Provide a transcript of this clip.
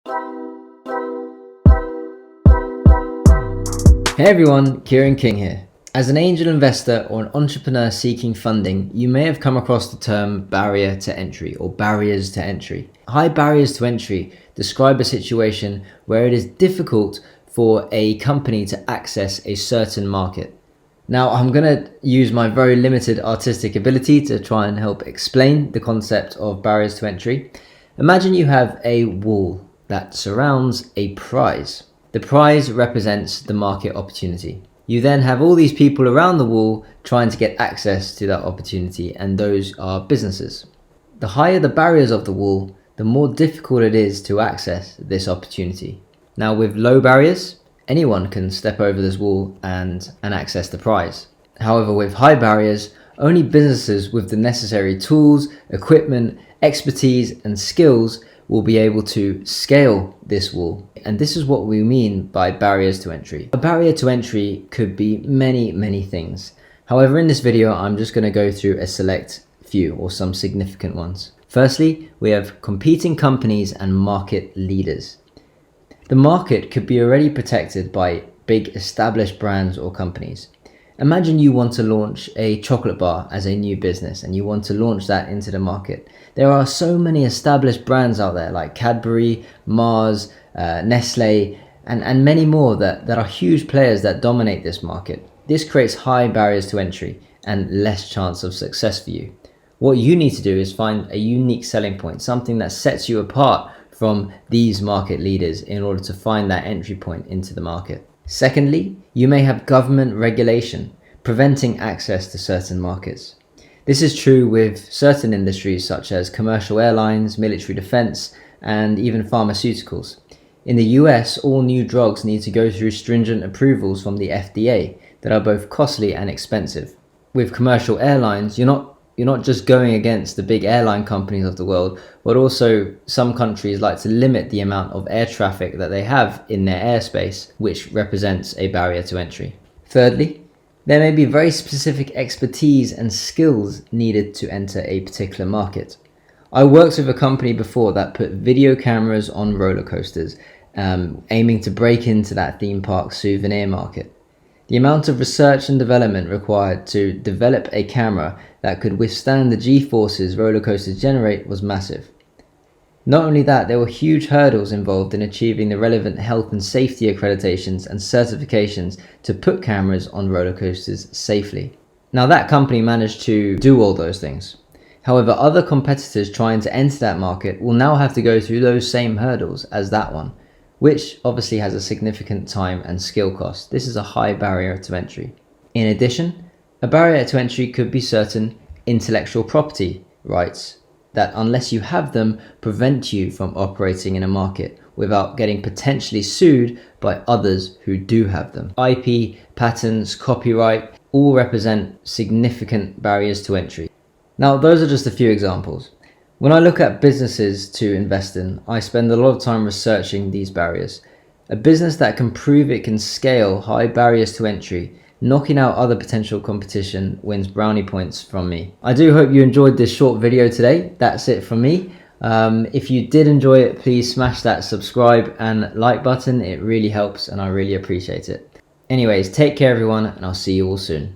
Hey everyone, Kieran King here. As an angel investor or an entrepreneur seeking funding, you may have come across the term barrier to entry or barriers to entry. High barriers to entry describe a situation where it is difficult for a company to access a certain market. Now, I'm going to use my very limited artistic ability to try and help explain the concept of barriers to entry. Imagine you have a wall that surrounds a prize. The prize represents the market opportunity. You then have all these people around the wall trying to get access to that opportunity, and those are businesses. The higher the barriers of the wall, the more difficult it is to access this opportunity. Now, with low barriers, anyone can step over this wall and access the prize. However, with high barriers, only businesses with the necessary tools, equipment, expertise, and skills will be able to scale this wall. And this is what we mean by barriers to entry. A barrier to entry could be many things. However, in this video, I'm just going to go through a select few or some significant ones. Firstly, we have competing companies and market leaders. The market could be already protected by big established brands or companies. Imagine you want to launch a chocolate bar as a new business and you want to launch that into the market. There are so many established brands out there like Cadbury, Mars, Nestle, and many more that are huge players that dominate this market. This creates high barriers to entry and less chance of success for you. What you need to do is find a unique selling point, something that sets you apart from these market leaders in order to find that entry point into the market. Secondly, you may have government regulation preventing access to certain markets. This is true with certain industries such as commercial airlines, military defense, and even pharmaceuticals. In the US, all new drugs need to go through stringent approvals from the FDA that are both costly and expensive. With commercial airlines, you're not just going against the big airline companies of the world, but also some countries like to limit the amount of air traffic that they have in their airspace, which represents a barrier to entry. Thirdly, there may be very specific expertise and skills needed to enter a particular market. I worked with a company before that put video cameras on roller coasters, aiming to break into that theme park souvenir market. The amount of research and development required to develop a camera that could withstand the G-forces roller coasters generate was massive. Not only that, there were huge hurdles involved in achieving the relevant health and safety accreditations and certifications to put cameras on roller coasters safely. Now, that company managed to do all those things. However, other competitors trying to enter that market will now have to go through those same hurdles as that one, which obviously has a significant time and skill cost. This is a high barrier to entry. In addition, a barrier to entry could be certain intellectual property rights that, unless you have them, prevent you from operating in a market without getting potentially sued by others who do have them. IP, patents, copyright all represent significant barriers to entry. Now, those are just a few examples. When I look at businesses to invest in, I spend a lot of time researching these barriers. A business that can prove it can scale high barriers to entry, knocking out other potential competition, wins brownie points from me. I do hope you enjoyed this short video today. That's it from me. If you did enjoy it, please smash that subscribe and like button. It really helps and I really appreciate it. Anyways, take care everyone, and I'll see you all soon.